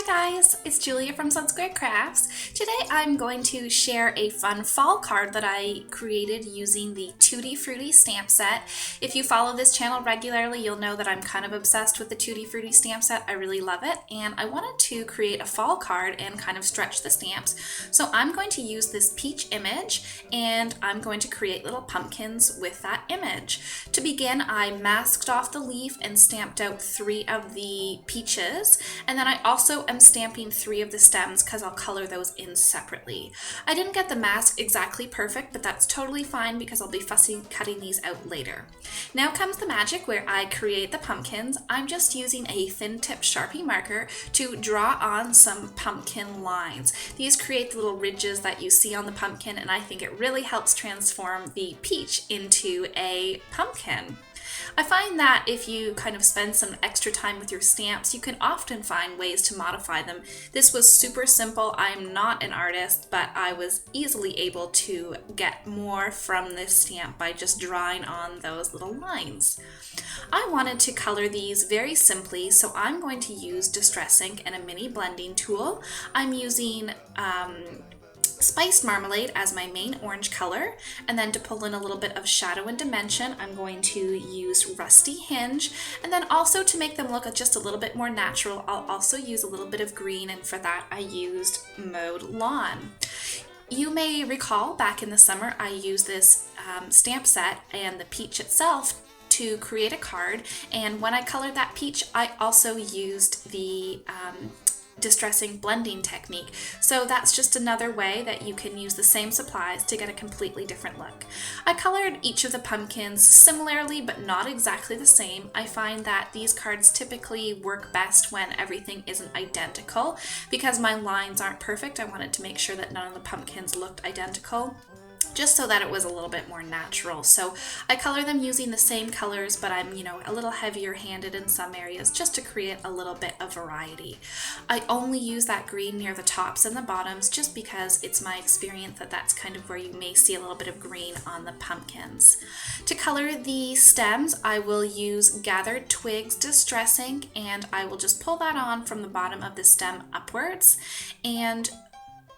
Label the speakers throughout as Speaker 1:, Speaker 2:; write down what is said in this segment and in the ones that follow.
Speaker 1: Hi guys, it's Julia from Sun Square Crafts. Today I'm going to share a fun fall card that I created using the Tooty Fruity stamp set. If you follow this channel regularly, you'll know that I'm kind of obsessed with the Tooty Fruity stamp set. I really love it, and I wanted to create a fall card and kind of stretch the stamps. So I'm going to use this peach image, and I'm going to create little pumpkins with that image. To begin, I masked off the leaf and stamped out 3 of the peaches, and then I also am stamping 3 of the stems because I'll color those in separately. I didn't get the mask exactly perfect, but that's totally fine because I'll be fussy cutting these out later. Now comes the magic where I create the pumpkins. I'm just using a thin tip Sharpie marker to draw on some pumpkin lines. These create the little ridges that you see on the pumpkin, and I think it really helps transform the peach into a pumpkin. I find that if you kind of spend some extra time with your stamps, you can often find ways to modify them. This was super simple. I'm not an artist, but I was easily able to get more from this stamp by just drawing on those little lines. I wanted to color these very simply, so I'm going to use Distress Ink and a mini blending tool. I'm using Spiced Marmalade as my main orange color, and then to pull in a little bit of shadow and dimension, I'm going to use Rusty Hinge, and then also to make them look just a little bit more natural, I'll also use a little bit of green, and for that I used Mowed Lawn. You may recall back in the summer I used this stamp set and the peach itself to create a card, and when I colored that peach I also used the Distress Ink blending technique. So that's just another way that you can use the same supplies to get a completely different look. I colored each of the pumpkins similarly but not exactly the same. I find that these cards typically work best when everything isn't identical. Because my lines aren't perfect, I wanted to make sure that none of the pumpkins looked identical, just so that it was a little bit more natural. So I color them using the same colors, but I'm, a little heavier handed in some areas just to create a little bit of variety. I only use that green near the tops and the bottoms just because it's my experience that that's kind of where you may see a little bit of green on the pumpkins. To color the stems, I will use Gathered Twigs Distress Ink, and I will just pull that on from the bottom of the stem upwards. And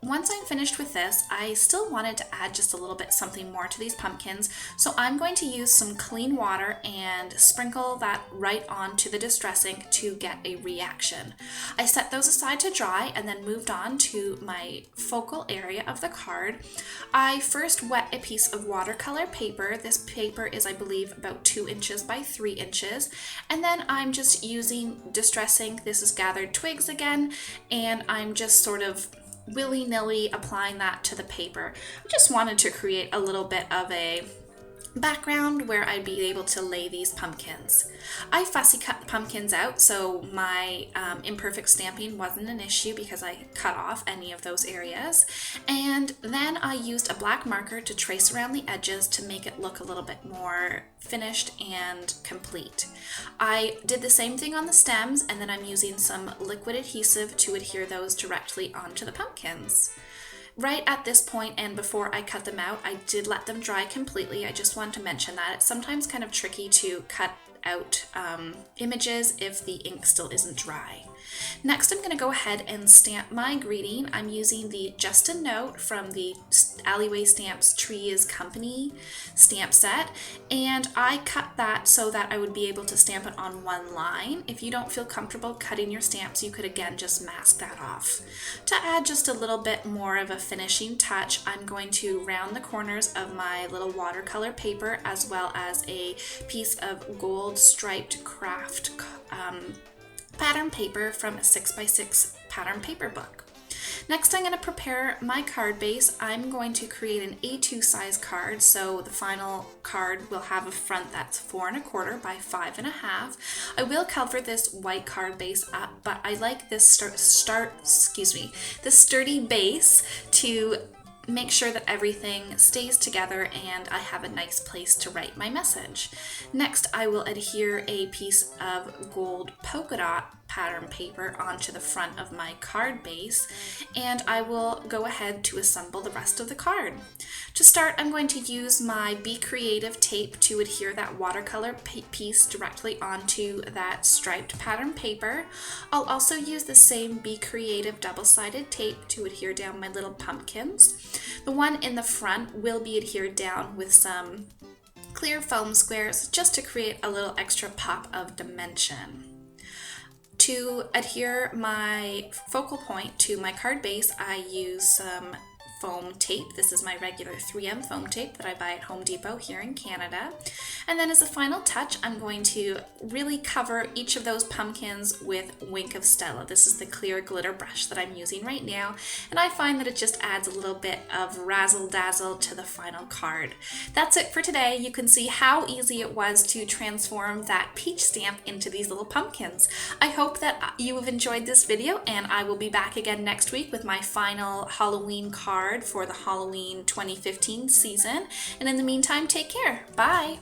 Speaker 1: once I'm finished with this, I still wanted to add just a little bit something more to these pumpkins, so I'm going to use some clean water and sprinkle that right onto the Distress Ink to get a reaction. I set those aside to dry and then moved on to my focal area of the card. I first wet a piece of watercolor paper. This paper is, I believe, about 2 inches by 3 inches, and then I'm just using Distress Ink. This is Gathered Twigs again, and I'm just sort of willy-nilly applying that to the paper. I just wanted to create a little bit of a background where I'd be able to lay these pumpkins. I fussy cut the pumpkins out, so my imperfect stamping wasn't an issue because I cut off any of those areas. And then I used a black marker to trace around the edges to make it look a little bit more finished and complete. I did the same thing on the stems, and then I'm using some liquid adhesive to adhere those directly onto the pumpkins. Right at this point and before I cut them out, I did let them dry completely. I just wanted to mention that it's sometimes kind of tricky to cut out images if the ink still isn't dry. Next, I'm going to go ahead and stamp my greeting. I'm using the Just a Note from the TheAlleyWayStamps Trees Company stamp set, and I cut that so that I would be able to stamp it on one line. If you don't feel comfortable cutting your stamps, you could again just mask that off. To add just a little bit more of a finishing touch, I'm going to round the corners of my little watercolor paper as well as a piece of gold striped craft pattern paper from a 6x6 pattern paper book. Next, I'm going to prepare my card base. I'm going to create an A2 size card, so the final card will have a front that's 4 1/4 by 5 1/2. I will cover this white card base up, but I like this sturdy base to make sure that everything stays together and I have a nice place to write my message. Next, I will adhere a piece of gold polka dot pattern paper onto the front of my card base, and I will go ahead to assemble the rest of the card. To start, I'm going to use my Be Creative tape to adhere that watercolor piece directly onto that striped pattern paper. I'll also use the same Be Creative double-sided tape to adhere down my little pumpkins. The one in the front will be adhered down with some clear foam squares just to create a little extra pop of dimension. To adhere my focal point to my card base, I use some foam tape. This is my regular 3M foam tape that I buy at Home Depot here in Canada. And then as a final touch, I'm going to really cover each of those pumpkins with Wink of Stella. This is the clear glitter brush that I'm using right now, and I find that it just adds a little bit of razzle dazzle to the final card. That's it for today. You can see how easy it was to transform that peach stamp into these little pumpkins. I hope that you have enjoyed this video, and I will be back again next week with my final Halloween card for the Halloween 2015 season. And in the meantime, take care. Bye!